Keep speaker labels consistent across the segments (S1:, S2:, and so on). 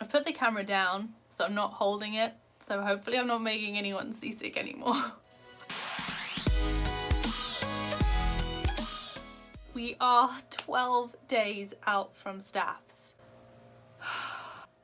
S1: I've put the camera down, so I'm not holding it. So hopefully I'm not making anyone seasick anymore. We are 12 days out from Staffs.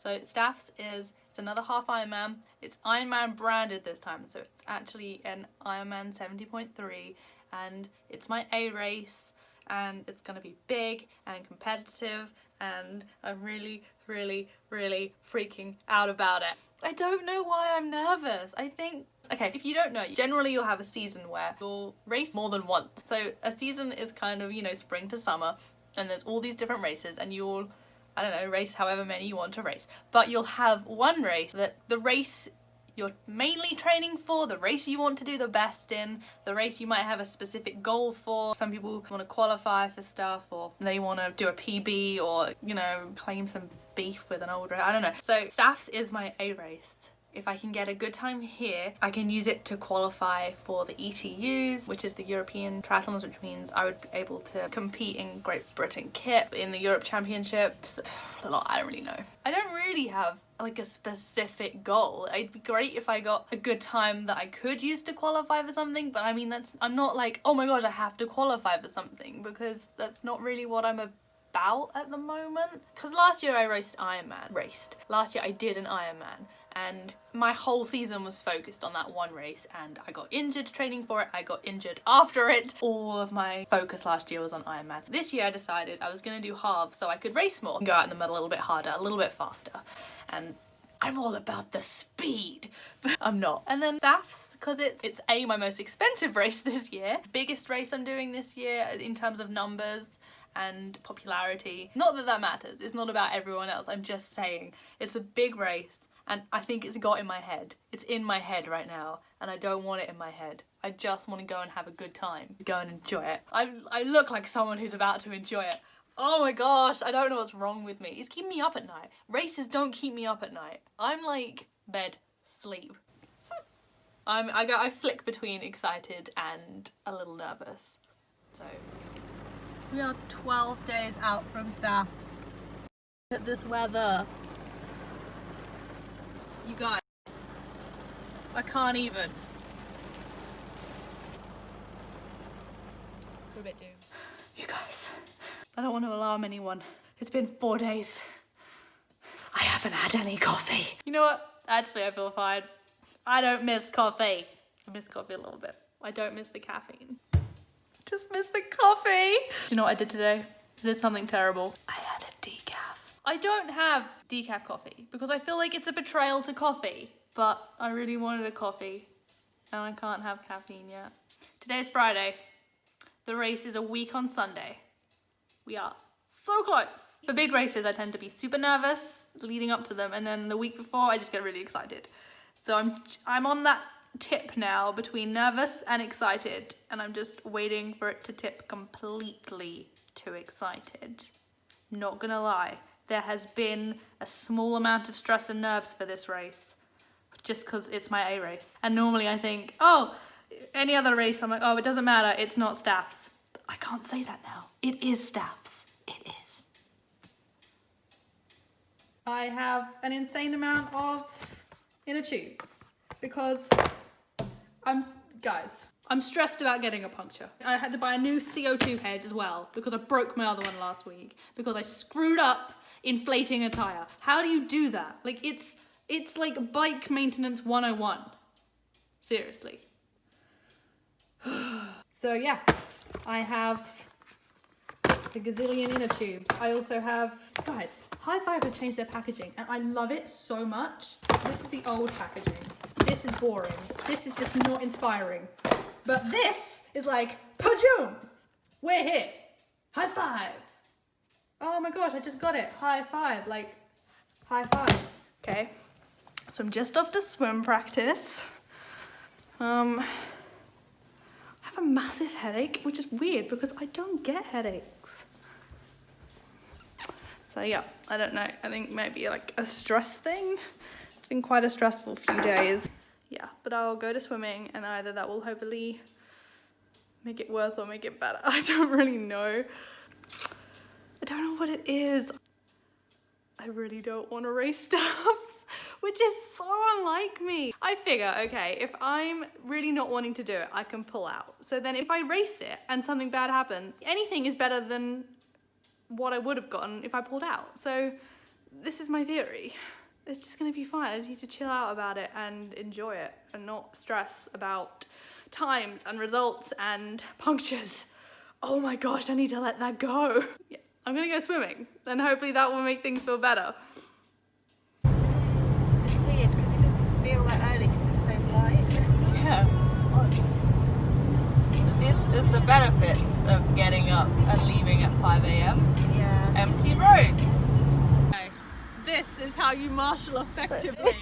S1: So Staffs is, it's another half Ironman. It's Ironman branded this time, so it's actually an Ironman 70.3, and it's my A race, and it's gonna be big and competitive, and I'm really, really, really freaking out about it. I don't know why I'm nervous. I think, okay, if you don't know, generally you'll have a season where you'll race more than once. So a season is kind of, you know, spring to summer, and there's all these different races, and you'll, I don't know, race however many you want to race. But you'll have one race that the race you're mainly training for, the race you want to do the best in, the race you might have a specific goal for. Some people want to qualify for stuff, or they want to do a PB, or, you know, claim some beef with an old race. I don't know. So Staffs is my A race. If I can get a good time here, I can use it to qualify for the ETUs, which is the European Triathlons, which means I would be able to compete in Great Britain KIP, in the Europe Championships. I don't really know. I don't really have like a specific goal. It'd be great if I got a good time that I could use to qualify for something, but I mean, I'm not like, oh my gosh, I have to qualify for something, because that's not really what I'm about at the moment. Because last year I raced. Last year I did an Ironman, and my whole season was focused on that one race, and I got injured training for it, I got injured after it. All of my focus last year was on Ironman. This year I decided I was gonna do halves so I could race more, go out in the middle a little bit harder, a little bit faster, and I'm all about the speed, but I'm not. And then Staffs, because it's A, my most expensive race this year, biggest race I'm doing this year in terms of numbers and popularity. Not that that matters, it's not about everyone else, I'm just saying it's a big race, and I think it's got in my head. It's in my head right now, and I don't want it in my head. I just want to go and have a good time, go and enjoy it. I look like someone who's about to enjoy it. Oh my gosh, I don't know what's wrong with me. It's keeping me up at night. Races don't keep me up at night. I'm like bed, sleep. I flick between excited and a little nervous. So we are 12 days out from Staffs. Look at this weather. You guys, I can't even. We're a bit doomed. You guys, I don't want to alarm anyone. It's been 4 days. I haven't had any coffee. You know what? Actually, I feel fine. I don't miss coffee. I miss coffee a little bit. I don't miss the caffeine. Just miss the coffee. You know what I did today? I did something terrible. I had a decaf. I don't have decaf coffee because I feel like it's a betrayal to coffee, but I really wanted a coffee and I can't have caffeine yet. Today's Friday. The race is a week on Sunday. We are so close. For big races, I tend to be super nervous leading up to them, and then the week before, I just get really excited. So I'm on that tip now between nervous and excited, and I'm just waiting for it to tip completely to excited. Not gonna lie, there has been a small amount of stress and nerves for this race, just because it's my A race. And normally I think, oh, any other race, I'm like, oh, it doesn't matter, it's not Staffs. But I can't say that now. It is Staffs. It is. I have an insane amount of inner tubes because I'm stressed about getting a puncture. I had to buy a new CO2 head as well because I broke my other one last week because I screwed up inflating a tire. How do you do that? Like, it's like bike maintenance 101. Seriously. So yeah, I have the gazillion inner tubes. I also have, guys, High Five have changed their packaging and I love it so much. This is the old packaging. This is boring. This is just not inspiring. But this is like, pajoom! We're here. High five. Oh my gosh, I just got it. High five, like, high five. Okay, so I'm just off to swim practice. I have a massive headache, which is weird because I don't get headaches. So yeah, I don't know. I think maybe like a stress thing. It's been quite a stressful few days. Yeah, but I'll go to swimming and either that will hopefully make it worse or make it better. I don't really know. I don't know what it is. I really don't want to race Staffs, which is so unlike me. I figure, okay, if I'm really not wanting to do it, I can pull out. So then if I race it and something bad happens, anything is better than what I would have gotten if I pulled out. So this is my theory. It's just gonna be fine. I just need to chill out about it and enjoy it and not stress about times and results and punctures. Oh my gosh, I need to let that go. Yeah, I'm gonna go swimming and hopefully that will make things feel better.
S2: It's weird because it doesn't feel that early because it's so light.
S1: Yeah. This is the benefits of getting up and leaving at 5 a.m.
S2: Yeah.
S1: Empty roads. Okay. This is how you marshal effectively.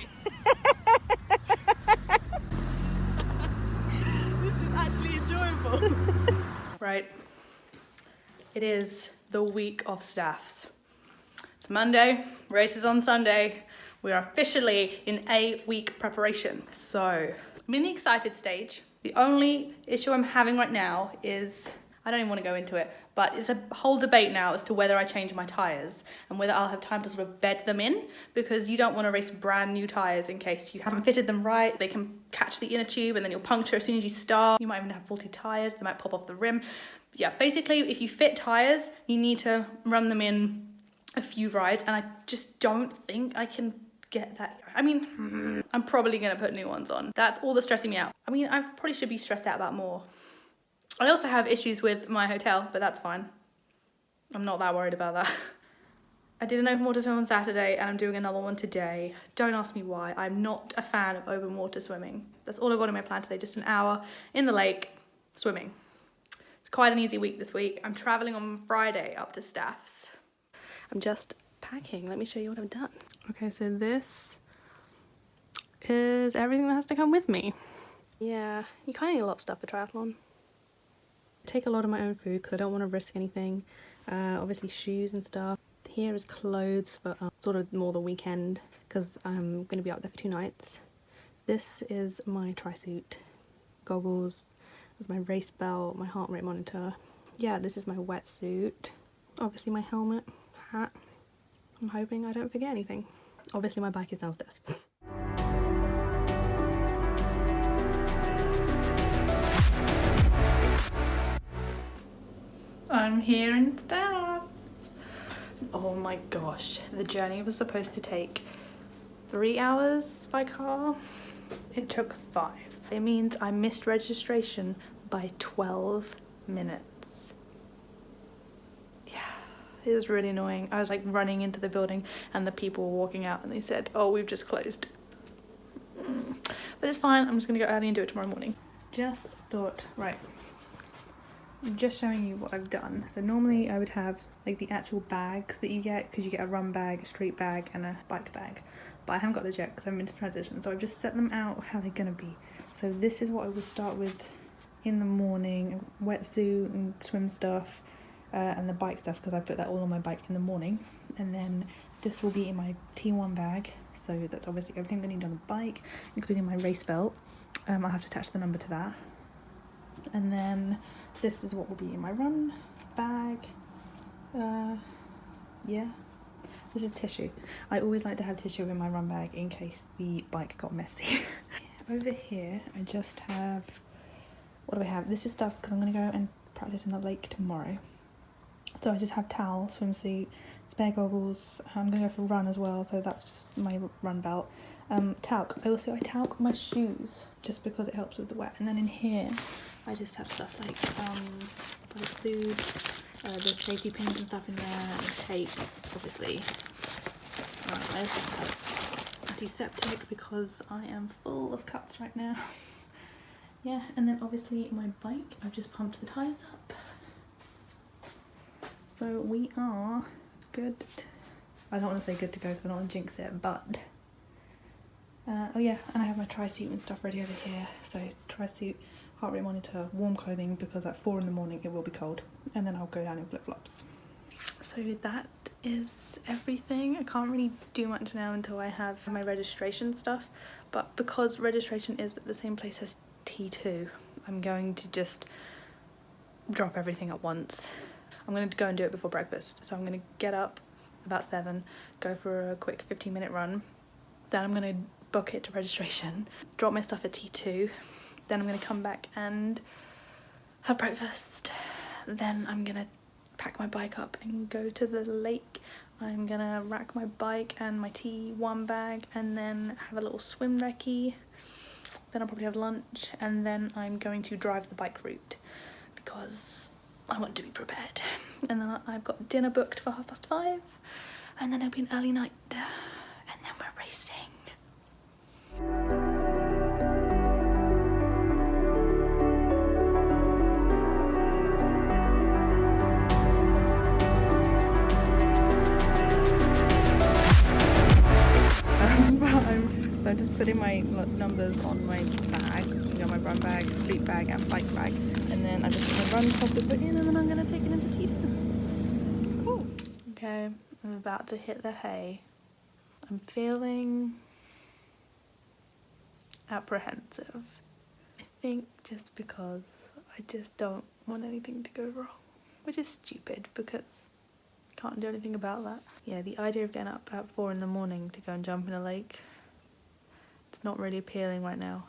S1: This is actually enjoyable. Right. It is the week of Staffs. It's Monday, race is on Sunday. We are officially in 8-week preparation. So I'm in the excited stage. The only issue I'm having right now is, I don't even want to go into it, but it's a whole debate now as to whether I change my tyres and whether I'll have time to sort of bed them in, because you don't want to race brand new tyres in case you haven't fitted them right. They can catch the inner tube and then you'll puncture as soon as you start. You might even have faulty tyres, they might pop off the rim. Yeah, basically if you fit tyres, you need to run them in a few rides, and I just don't think I can get that. I mean, I'm probably gonna put new ones on. That's all that's stressing me out. I mean, I probably should be stressed out about more. I also have issues with my hotel, but that's fine. I'm not that worried about that. I did an open water swim on Saturday and I'm doing another one today. Don't ask me why. I'm not a fan of open water swimming. That's all I've got in my plan today, just an hour in the lake swimming. It's quite an easy week this week. I'm traveling on Friday up to Staffs. I'm just packing. Let me show you what I've done. Okay, so this is everything that has to come with me. Yeah, you kind of need a lot of stuff for triathlon. I take a lot of my own food because I don't want to risk anything. Obviously shoes and stuff. Here is clothes for sort of more the weekend because I'm going to be out there for 2 nights. This is my tri-suit. Goggles. This is my race belt, my heart rate monitor. Yeah, this is my wetsuit. Obviously my helmet, hat. I'm hoping I don't forget anything. Obviously my bike is downstairs. I'm here in Staffs. Oh my gosh, the journey was supposed to take 3 hours by car. It took 5. It means I missed registration by 12 minutes. Yeah, it was really annoying. I was like running into the building and the people were walking out and they said, oh, we've just closed. But it's fine, I'm just gonna go early and do it tomorrow morning. Just thought, right, I'm just showing you what I've done. So normally I would have like the actual bags that you get, because you get a run bag, a street bag and a bike bag. But I haven't got those yet because I'm into transition. So I've just set them out how they're gonna be. So this is what I would start with in the morning: wetsuit and swim stuff and the bike stuff, because I put that all on my bike in the morning. And then this will be in my T1 bag. So that's obviously everything I need on the bike, including my race belt. I'll have to attach the number to that. And then this is what will be in my run bag. Yeah, this is tissue. I always like to have tissue in my run bag in case the bike got messy. Over here I just have, what do I have? This is stuff because I'm going to go and practice in the lake tomorrow. So I just have towel, swimsuit, spare goggles. I'm going to go for a run as well, so that's just my run belt. Talc. I talc my shoes just because it helps with the wet. And then in here I just have stuff like food, the safety pins and stuff in there, and tape, obviously. I also have antiseptic because I am full of cuts right now. Yeah, and then obviously my bike, I've just pumped the tyres up. So we are good. I don't want to say good to go because I don't want to jinx it, but oh yeah, and I have my tri-suit and stuff ready over here. So tri-suit, heart rate monitor, warm clothing, because at 4 in the morning it will be cold, and then I'll go down in flip-flops. So that is everything. I can't really do much now until I have my registration stuff, but because registration is at the same place as T2, I'm going to just drop everything at once. I'm going to go and do it before breakfast. So I'm going to get up, about 7, go for a quick 15-minute run. Then I'm gonna book it to registration, drop my stuff at T2. Then I'm gonna come back and have breakfast. Then I'm gonna pack my bike up and go to the lake. I'm gonna rack my bike and my T1 bag and then have a little swim recce. Then I'll probably have lunch, and then I'm going to drive the bike route because I want to be prepared. And then I've got dinner booked for 5:30, and then it'll be an early night, and then we're racing. So I'm just putting my numbers on my bags, you know, my run bag, sleep bag and bike bag, and then I'm just gonna run top of it in, and then I'm gonna take it into T2. Cool. Okay, I'm about to hit the hay. I'm feeling apprehensive. I think just because I just don't want anything to go wrong, which is stupid because I can't do anything about that. Yeah, the idea of getting up at 4 in the morning to go and jump in a lake, it's not really appealing right now.